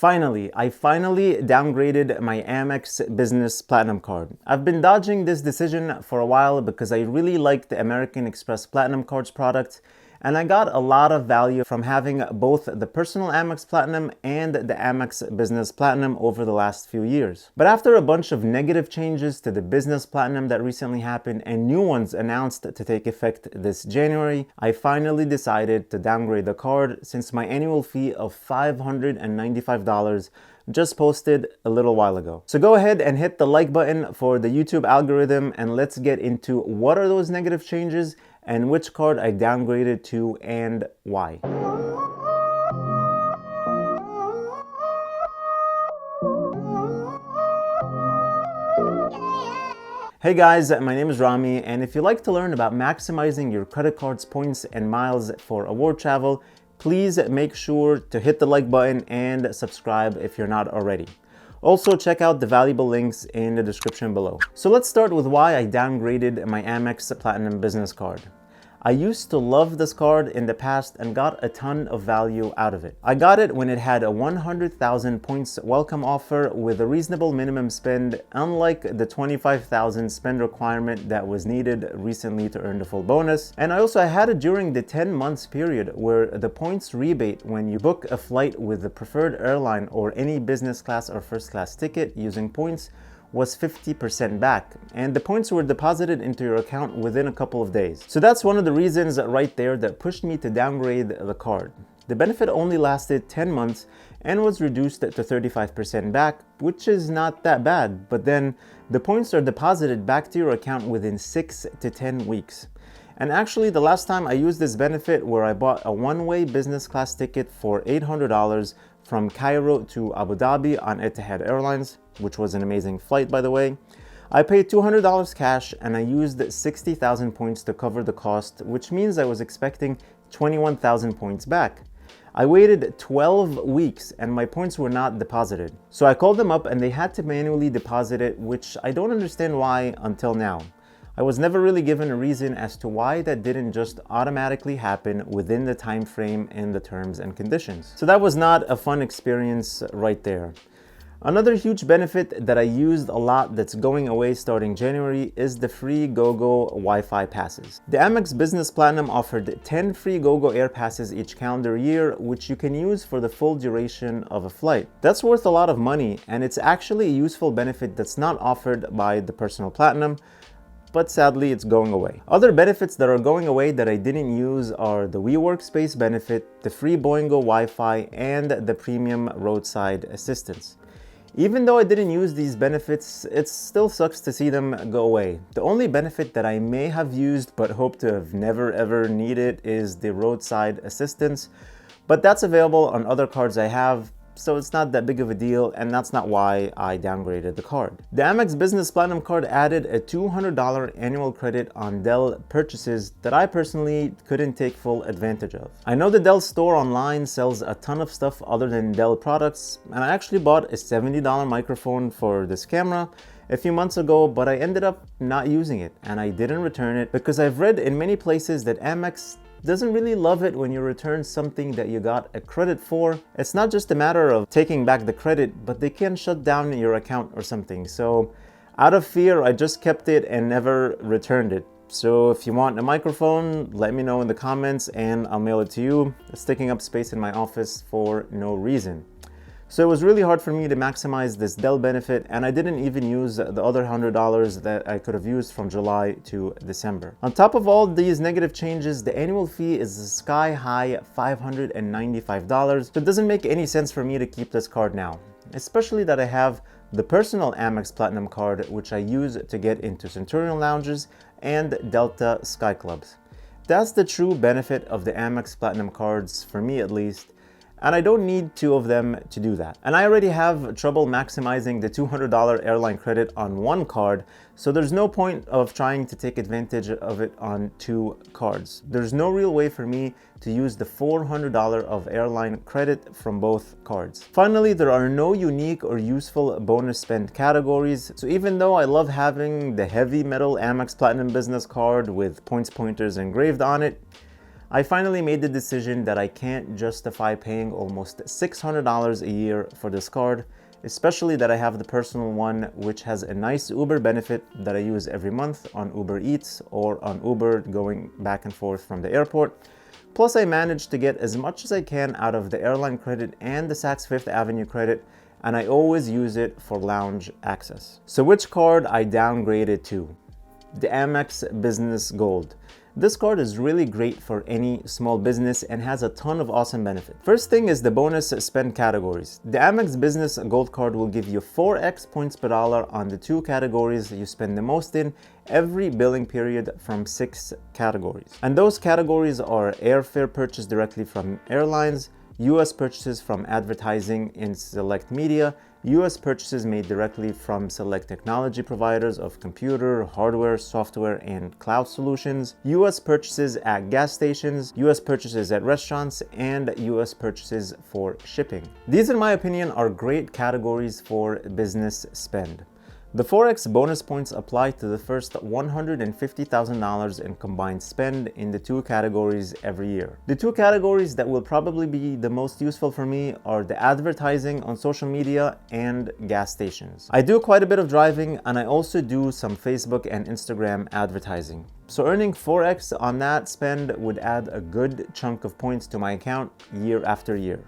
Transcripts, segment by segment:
Finally, I downgraded my Amex Business Platinum card. I've been dodging this decision for a while because I really like the American Express Platinum Cards product, and I got a lot of value from having both the personal Amex Platinum and the Amex Business Platinum over the last few years. But after a bunch of negative changes to the Business Platinum that recently happened and new ones announced to take effect this January, I finally decided to downgrade the card since my annual fee of $595 just posted a little while ago. So go ahead and hit the like button for the YouTube algorithm, and let's get into what are those negative changes and which card I downgraded to and why. Hey guys, my name is Rami, and if you like to learn about maximizing your credit card's points and miles for award travel, please make sure to hit the like button and subscribe if you're not already. Also, check out the valuable links in the description below. So let's start with why I downgraded my Amex Platinum Business Card. I used to love this card in the past and got a ton of value out of it. I got it when it had a 100,000 points welcome offer with a reasonable minimum spend, unlike the 25,000 spend requirement that was needed recently to earn the full bonus. And I also had it during the 10 months period where the points rebate when you book a flight with the preferred airline or any business class or first class ticket using points was 50% back, and the points were deposited into your account within a couple of days. So that's one of the reasons right there that pushed me to downgrade the card. The benefit only lasted 10 months and was reduced to 35% back, which is not that bad, but then the points are deposited back to your account within 6 to 10 weeks. And actually, the last time I used this benefit where I bought a one-way business class ticket for $800 from Cairo to Abu Dhabi on Etihad Airlines, which was an amazing flight, by the way. I paid $200 cash and I used 60,000 points to cover the cost, which means I was expecting 21,000 points back. I waited 12 weeks and my points were not deposited. So I called them up and they had to manually deposit it, which I don't understand why until now. I was never really given a reason as to why that didn't just automatically happen within the time frame and the terms and conditions. So that was not a fun experience right there. Another huge benefit that I used a lot that's going away starting January is the free GoGo Wi-Fi passes. The Amex Business Platinum offered 10 free GoGo Air passes each calendar year, which you can use for the full duration of a flight. That's worth a lot of money, and it's actually a useful benefit that's not offered by the Personal Platinum, but sadly it's going away. Other benefits that are going away that I didn't use are the WeWorkspace benefit, the free Boingo Wi-Fi, and the premium roadside assistance. Even though I didn't use these benefits, it still sucks to see them go away. The only benefit that I may have used but hope to have never ever needed is the roadside assistance, but that's available on other cards I have, so it's not that big of a deal, and that's not why I downgraded the card. The Amex Business Platinum card added a $200 annual credit on Dell purchases that I personally couldn't take full advantage of. I know the Dell store online sells a ton of stuff other than Dell products, and I actually bought a $70 microphone for this camera a few months ago, but I ended up not using it and I didn't return it because I've read in many places that Amex doesn't really love it when you return something that you got a credit for. It's not just a matter of taking back the credit, but they can shut down your account or something. So out of fear, I just kept it and never returned it. So if you want a microphone, let me know in the comments and I'll mail it to you. It's taking up space in my office for no reason. So it was really hard for me to maximize this Dell benefit, and I didn't even use the other $100 that I could have used from July to December. On top of all these negative changes, the annual fee is a sky-high $595, so it doesn't make any sense for me to keep this card now, especially that I have the personal Amex Platinum card, which I use to get into Centurion lounges and Delta Sky Clubs. That's the true benefit of the Amex Platinum cards, for me at least, and I don't need two of them to do that. And I already have trouble maximizing the $200 airline credit on one card, so there's no point of trying to take advantage of it on two cards. There's no real way for me to use the $400 of airline credit from both cards. Finally, there are no unique or useful bonus spend categories, so even though I love having the heavy metal Amex Platinum Business card with points pointers engraved on it, I finally made the decision that I can't justify paying almost $600 a year for this card, especially that I have the personal one, which has a nice Uber benefit that I use every month on Uber Eats or on Uber going back and forth from the airport. Plus, I managed to get as much as I can out of the airline credit and the Saks Fifth Avenue credit, and I always use it for lounge access. So which card I downgraded to? The Amex Business Gold. This card is really great for any small business and has a ton of awesome benefits. First thing is the bonus spend categories. The Amex Business Gold Card will give you 4x points per dollar on the 2 categories you spend the most in every billing period from 6 categories. And those categories are airfare purchased directly from airlines, US purchases from advertising in select media, US purchases made directly from select technology providers of computer, hardware, software, and cloud solutions, US purchases at gas stations, US purchases at restaurants, and US purchases for shipping. These, in my opinion, are great categories for business spend. The 4x bonus points apply to the first $150,000 in combined spend in the 2 categories every year. The 2 categories that will probably be the most useful for me are the advertising on social media and gas stations. I do quite a bit of driving, and I also do some Facebook and Instagram advertising. So earning 4x on that spend would add a good chunk of points to my account year after year.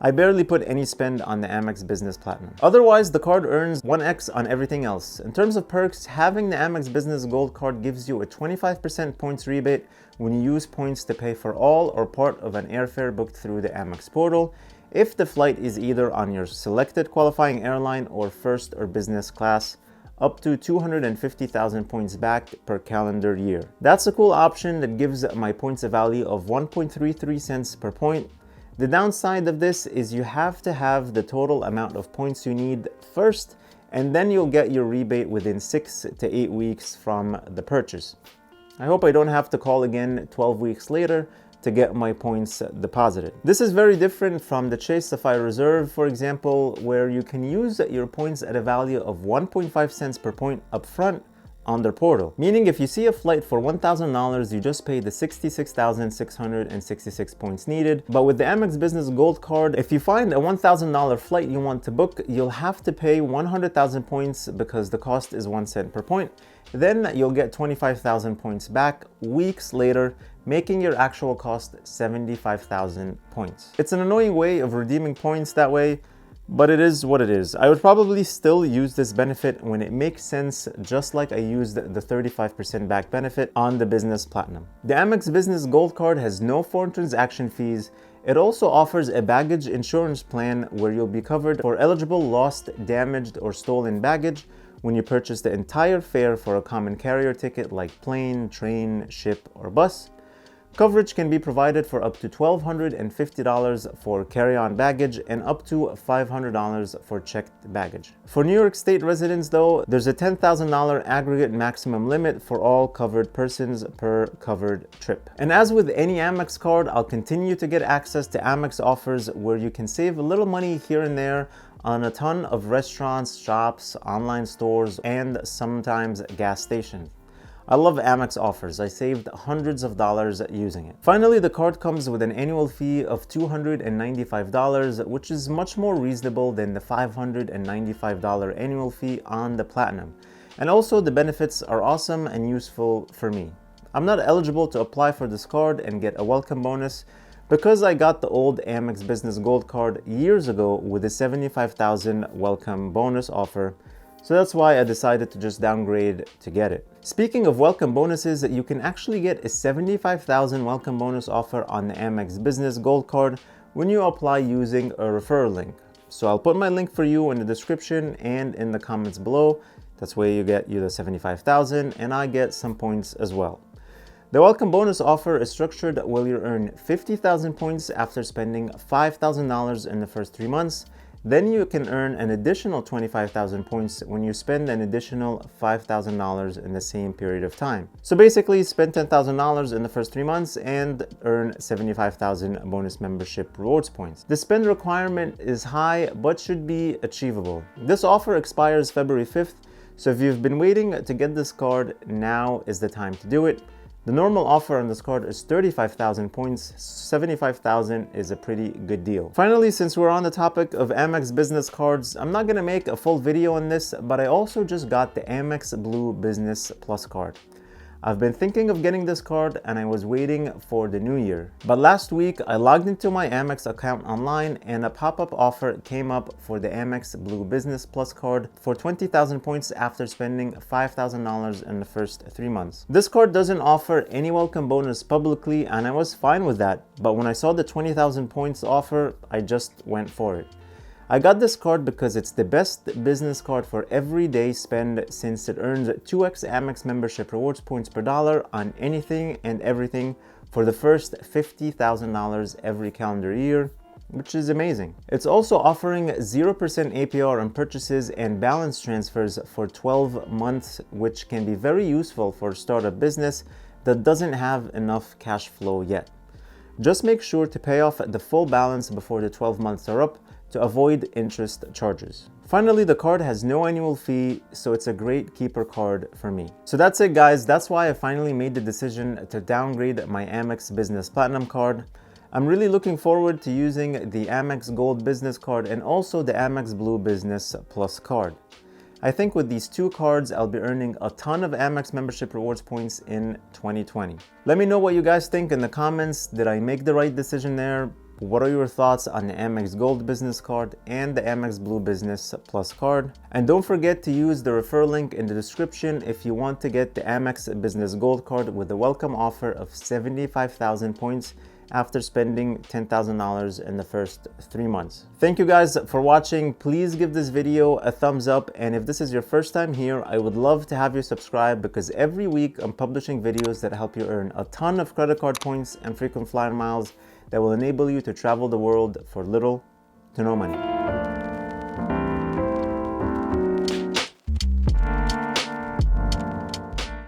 I barely put any spend on the Amex Business Platinum. Otherwise, the card earns 1x on everything else. In terms of perks, having the Amex Business Gold Card gives you a 25% points rebate when you use points to pay for all or part of an airfare booked through the Amex portal, if the flight is either on your selected qualifying airline or first or business class, up to 250,000 points back per calendar year. That's a cool option that gives my points a value of 1.33 cents per point. The downside of this is you have to have the total amount of points you need first, and then you'll get your rebate within 6 to 8 weeks from the purchase. I hope I don't have to call again 12 weeks later to get my points deposited. This is very different from the Chase Sapphire Reserve, for example, where you can use your points at a value of 1.5 cents per point upfront on their portal. Meaning if you see a flight for $1,000, you just pay the 66,666 points needed. But with the Amex Business Gold Card, if you find a $1,000 flight you want to book, you'll have to pay 100,000 points because the cost is 1 cent per point. Then you'll get 25,000 points back weeks later, making your actual cost 75,000 points. It's an annoying way of redeeming points that way, but it is what it is. I would probably still use this benefit when it makes sense, just like I used the 35% back benefit on the Business Platinum. The Amex Business Gold Card has no foreign transaction fees. It also offers a baggage insurance plan where you'll be covered for eligible lost, damaged, or stolen baggage when you purchase the entire fare for a common carrier ticket like plane, train, ship, or bus. Coverage can be provided for up to $1,250 for carry-on baggage and up to $500 for checked baggage. For New York State residents though, there's a $10,000 aggregate maximum limit for all covered persons per covered trip. And as with any Amex card, I'll continue to get access to Amex offers where you can save a little money here and there on a ton of restaurants, shops, online stores, and sometimes gas stations. I love Amex offers. I saved hundreds of dollars using it. Finally, the card comes with an annual fee of $295, which is much more reasonable than the $595 annual fee on the Platinum. And also, the benefits are awesome and useful for me. I'm not eligible to apply for this card and get a welcome bonus because I got the old Amex Business Gold Card years ago with a $75,000 welcome bonus offer. So that's why I decided to just downgrade to get it. Speaking of welcome bonuses, you can actually get a $75,000 welcome bonus offer on the Amex Business Gold Card when you apply using a referral link. So I'll put my link for you in the description and in the comments below. That's where you get the $75,000 and I get some points as well. The welcome bonus offer is structured where you earn 50,000 points after spending $5,000 in the first 3 months. Then you can earn an additional 25,000 points when you spend an additional $5,000 in the same period of time. So basically, spend $10,000 in the first 3 months and earn 75,000 bonus membership rewards points. The spend requirement is high, but should be achievable. This offer expires February 5th, so if you've been waiting to get this card, now is the time to do it. The normal offer on this card is 35,000 points. 75,000 is a pretty good deal. Finally, since we're on the topic of Amex business cards, I'm not gonna make a full video on this, but I also just got the Amex Blue Business Plus card. I've been thinking of getting this card and I was waiting for the new year. But last week, I logged into my Amex account online and a pop-up offer came up for the Amex Blue Business Plus card for 20,000 points after spending $5,000 in the first 3 months. This card doesn't offer any welcome bonus publicly and I was fine with that, but when I saw the 20,000 points offer, I just went for it. I got this card because it's the best business card for everyday spend since it earns 2x Amex membership rewards points per dollar on anything and everything for the first $50,000 every calendar year, which is amazing. It's also offering 0% APR on purchases and balance transfers for 12 months, which can be very useful for a startup business that doesn't have enough cash flow yet. Just make sure to pay off the full balance before the 12 months are up to avoid interest charges. Finally, the card has no annual fee, so it's a great keeper card for me. So that's it, guys. That's why I finally made the decision to downgrade my Amex Business Platinum card. I'm really looking forward to using the Amex Gold Business card and also the Amex Blue Business Plus card. I think with these two cards, I'll be earning a ton of Amex membership rewards points in 2020. Let me know what you guys think in the comments. Did I make the right decision there? What are your thoughts on the Amex Gold Business card and the Amex Blue Business Plus card? And don't forget to use the referral link in the description if you want to get the Amex Business Gold card with a welcome offer of 75,000 points after spending $10,000 in the first 3 months. Thank you guys for watching. Please give this video a thumbs up, and if this is your first time here, I would love to have you subscribe because every week I'm publishing videos that help you earn a ton of credit card points and frequent flyer miles that will enable you to travel the world for little to no money.